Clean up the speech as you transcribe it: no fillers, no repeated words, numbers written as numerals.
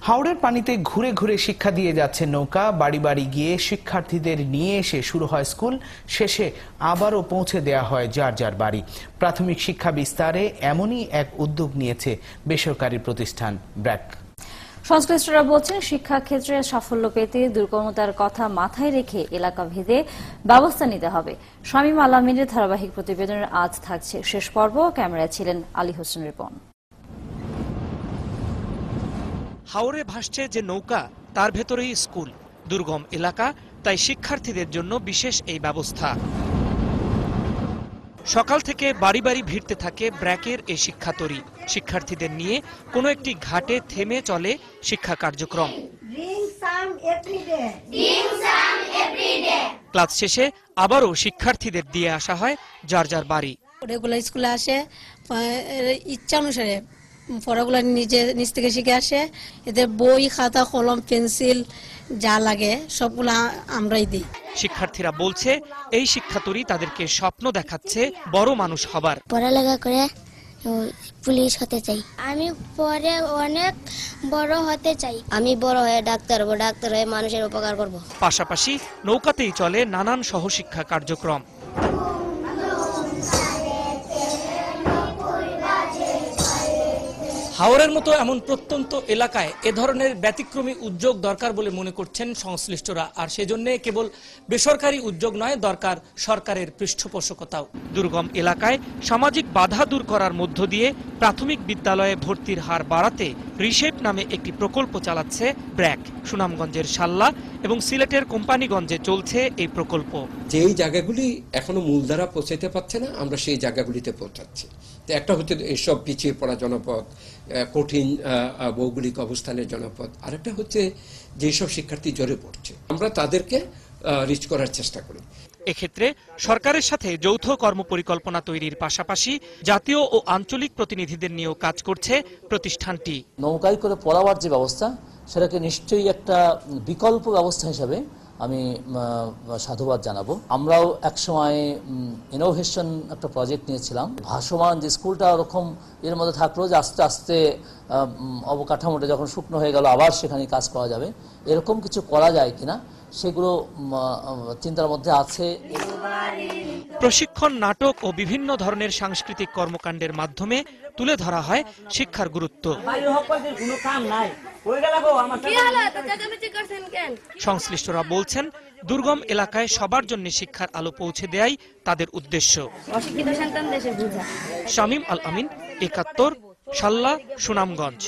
হাওরের পানিতে ঘুরে ঘুরে শিক্ষা দিয়ে যাচ্ছে নৌকা। বাড়ি বাড়ি গিয়ে শিক্ষার্থীদের নিয়ে এসে শুরু হয় স্কুল, শেষে আবারও পৌঁছে দেয়া হয় যার যার বাড়ি। প্রাথমিক শিক্ষা বিস্তারে এমনই এক উদ্যোগ নিয়েছে বেসরকারি প্রতিষ্ঠান ব্র্যাক। সংশ্লিষ্টরা বলছেন, শিক্ষা ক্ষেত্রে সাফল্য পেতে দুর্গমতার কথা মাথায় রেখে এলাকা ভেদে ব্যবস্থা নিতে হবে। শামীম আল আমিনের ধারাবাহিক প্রতিবেদনের আজ থাকছে শেষ পর্ব। ক্যামেরায় ছিলেন আলী হোসেন রিপন। হাওরে ভাসছে যে নৌকা, তার ভেতরেই স্কুল। দুর্গম এলাকা, তাই শিক্ষার্থীদের জন্য বিশেষ এই ব্যবস্থা। সকাল থেকে বাড়ি বাড়ি ভিড়তে থাকে ব্র্যাকের এই শিক্ষাতরী। শিক্ষার্থীদের নিয়ে কোনো একটি ঘাটে থেমে চলে শিক্ষা কার্যক্রম। ক্লাস শেষে আবারও শিক্ষার্থীদের দিয়ে আসা হয় যার যার বাড়ি। রেগুলার স্কুলে আসে, ইচ্ছা অনুসারে পড়াগুলো নিজ থেকে শিখে আসে। এদের বই, খাতা, কলম, পেন্সিল যা লাগে সবগুলা আমরাই দিই। শিক্ষার্থীরা বলছে, এই শিক্ষাতরী তাদেরকে স্বপ্ন দেখাচ্ছে বড় মানুষ হবার। পড়ালেখা করে পুলিশ হতে চাই। আমি পরে অনেক বড় হতে চাই। আমি বড় হয়ে ডাক্তার হব, ডাক্তার হয়ে মানুষের উপকার করব। পাশাপাশি নৌকাতেই চলে নানান সহশিক্ষা কার্যক্রম। হাওরের মতো এমন প্রত্যন্ত এলাকায় এ ধরনের ব্যতিক্রমী উদ্যোগ দরকার বলে মনে করছেন সংশ্লিষ্টরা। আর সেজন্য কেবল বেসরকারি উদ্যোগ নয়, দরকার সরকারের পৃষ্ঠপোষকতাও। দুর্গম এলাকায় সামাজিক বাধা দূর করার মধ্য দিয়ে প্রাথমিক বিদ্যালয়ে ভর্তির হার বাড়াতে রিশেপ নামে একটি প্রকল্প চালাচ্ছে ব্র্যাক। সুনামগঞ্জের শাল্লা এবং সিলেটের কোম্পানিগঞ্জে চলছে এই প্রকল্প। যেই জায়গাগুলি এখনো মূলধারা পৌঁছাতে পারছে না, আমরা সেই জায়গাগুলিতে পৌঁছাচ্ছি। তো একটা হচ্ছে এসব পিছিয়ে পড়া জনপদ, কঠিন ভৌগোলিক অবস্থানের জনপদ। আরেকটা হচ্ছে যেসব শিক্ষার্থী জ্বরে পড়ছে, আমরা তাদেরকে রিচ করার চেষ্টা করি। এক্ষেত্রে সরকারের সাথে যৌথ কর্মপরিকল্পনা তৈরির পাশাপাশি জাতীয় ও আঞ্চলিক প্রতিনিধিদের নিয়েও কাজ করছে প্রতিষ্ঠানটি। নৌকায় করে পড়াবার যে ব্যবস্থা, সেটাকে নিশ্চয়ই একটা বিকল্প ব্যবস্থা হিসাবে আমি সাধুবাদ জানাবো। আমরাও একসময় ইনোভেশন একটা প্রজেক্ট নিয়েছিলাম। ভাসমান যে স্কুলটা ওরকম এর মধ্যে থাকলো যে আস্তে আস্তে অবকাঠামোটা যখন শুকনো হয়ে গেল আবার সেখানে কাজ করা যাবে, এরকম কিছু করা যায় কিনা সেগুলো চিন্তার মধ্যে আছে। প্রশিক্ষণ, নাটক ও বিভিন্ন ধরনের সাংস্কৃতিক কর্মকাণ্ডের মাধ্যমে তুলে ধরা হয় শিক্ষার গুরুত্ব। সংশ্লিষ্টরা বলছেন, দুর্গম এলাকায় সবার জন্য শিক্ষার আলো পৌঁছে দেয়াই তাদের উদ্দেশ্য। অশিক্ষিত সন্তান দেশের বোঝা। শামীম আল আমিন, ৭১, শাল্লা, সুনামগঞ্জ।